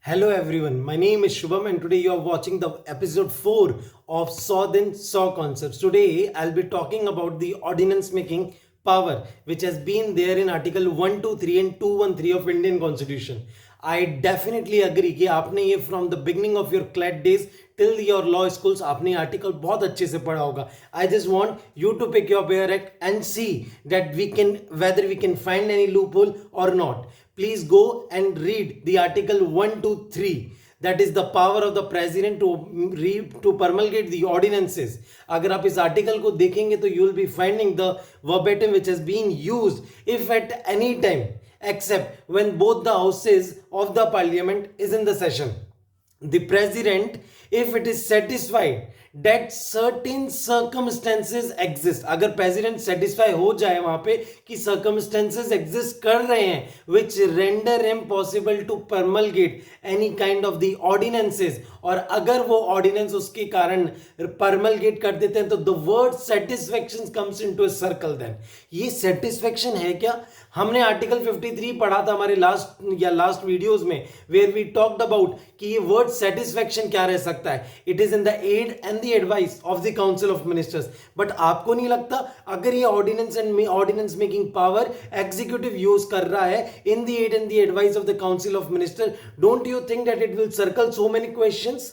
Hello everyone, my name is Shubham and today you are watching the episode 4 of Saw Then Saw Concepts. Today I'll be talking about the ordinance making power which has been there in article 123 and 213 of Indian Constitution. I definitely agree कि आपने ये from the beginning of your CLAT days till your law schools आपने article बहुत अच्छे से पढ़ा होगा. I just want you to pick your pair act and see that whether we can find any loophole or not. Please go and read the article 123. That is the power of the president to promulgate the ordinances. अगर आप इस article को देखेंगे तो you will be finding the verbatim which has been used if at any time except when both the houses of the parliament is in the session. The president, if it is satisfied that certain circumstances exist, अगर president satisfy हो जाए वहां पे कि circumstances exist कर रहे हैं which render impossible to promulgate any kind of the ordinances, और अगर वो ordinance उसके कारण promulgate कर देते हैं तो the word satisfaction comes into a circle. then ये satisfaction है क्या? हमने आर्टिकल 53 पढ़ा था हमारे लास्ट वीडियोस में वेयर वी टॉक्ड अबाउट कि ये वर्ड सेटिस्फैक्शन क्या रह सकता है. It is in the aid and the advice of the council of ministers. But आपको नहीं लगता अगर ये ordinance making power executive use कर रहा है in the aid and the advice of the council of minister, don't you think that it will circle so many questions?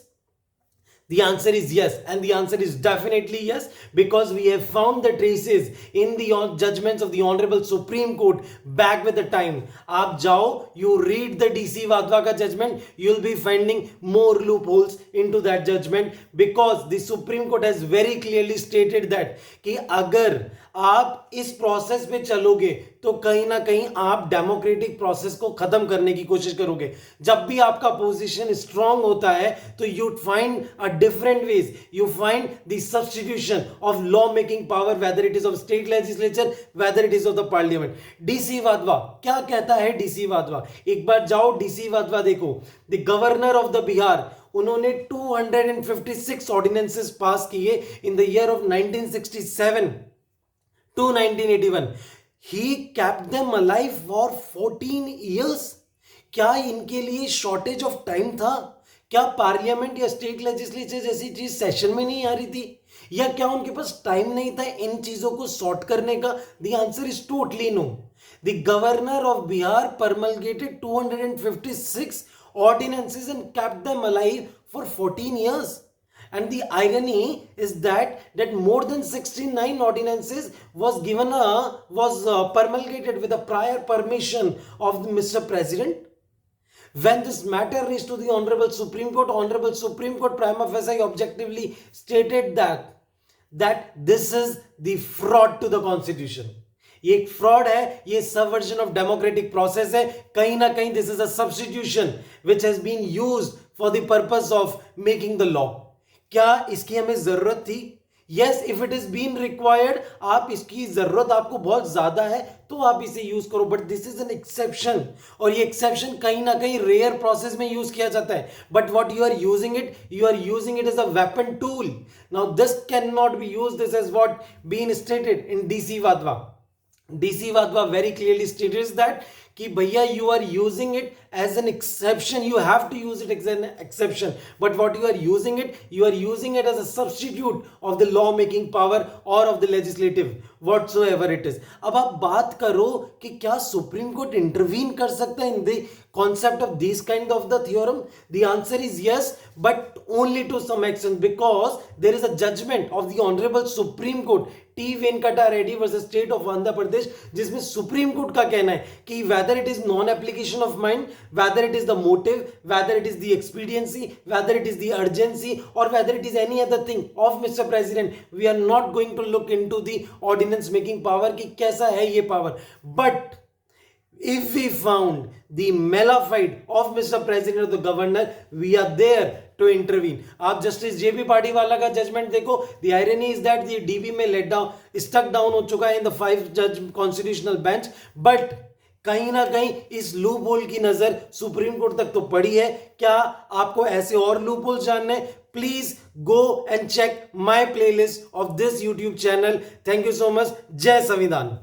The answer is yes, and the answer is definitely yes, because we have found the traces in the judgments of the Honorable Supreme Court back with the time. आप जाओ, you read the DC Wadhwa का judgment, you will be finding more loopholes into that judgment, because the Supreme Court has very clearly stated that कि अगर आप इस process पे चलोगे तो कहीं ना कहीं आप डेमोक्रेटिक प्रोसेस को खत्म करने की कोशिश करोगे. जब भी आपका पोजीशन स्ट्रांग होता है तो you find a different ways, you find the substitution of law making power, whether it is of state legislature, whether it is of the parliament. DC Wadhwa क्या कहता है? डीसी वाधवा, एक बार जाओ डीसी वाधवा देखो. The governor of the Bihar, उन्होंने 256 ordinances पास किए in the year of 1967 to 1981. He kept them alive for 14 years. क्या इनके लिए शॉर्टेज ऑफ टाइम था? क्या पार्लियामेंट या स्टेट लेजिस्लेचर जैसी चीज सेशन में नहीं आ रही थी, या क्या उनके पास टाइम नहीं था इन चीजों को सॉर्ट करने का? The answer is totally no. The governor of Bihar promulgated 256 ordinances and kept them alive for 14 years. And the irony is that more than 69 ordinances was promulgated with a prior permission of Mr. President. When this matter reached to the Honorable Supreme Court prima facie objectively stated that this is the fraud to the Constitution. ये एक fraud है, ये subversion of democratic process है. कहीं ना कहीं this is a substitution which has been used for the purpose of making the law. क्या इसकी हमें जरूरत थी? Yes, if it is been required, आप इसकी जरूरत आपको बहुत ज्यादा है तो आप इसे यूज करो, but this is an exception, और ये एक्सेप्शन कहीं ना कहीं रेयर प्रोसेस में यूज किया जाता है. But what you are using it as a weapon tool. Now this can not be use. This is what been stated in DC Wadhwa. DC Wadhwa very clearly states that कि भैया you are using it as an exception, you have to use it as an exception, but what you are using it as a substitute of the law making power or of the legislative whatsoever it is. अब आप बात करो कि क्या supreme court intervene कर सकता है in the concept of these kind of the theorem? The answer is yes, but only to some extent, because there is a judgment of the Honorable Supreme Court T. Venkata Reddy versus State of Andhra Pradesh, जिसमें supreme court का कहना है कि whether it is non-application of mind, whether it is the motive, whether it is the expediency, whether it is the urgency, or whether it is any other thing of Mr. President, we are not going to look into the ordinance making power कि कैसा है ये power. But if we found the malafide of Mr. President or the governor, we are there to intervene. आप justice जेबी पाटीवाला का judgement देखो. The irony is that the DB में let down stuck down हो चुका है in the 5 judge constitutional bench, but कहीं ना कहीं इस लूप होल की नजर सुप्रीम कोर्ट तक तो पड़ी है. क्या आपको ऐसे और लूप होल जानने? Please go and check my playlist of this YouTube channel. Thank you so much. जय संविधान.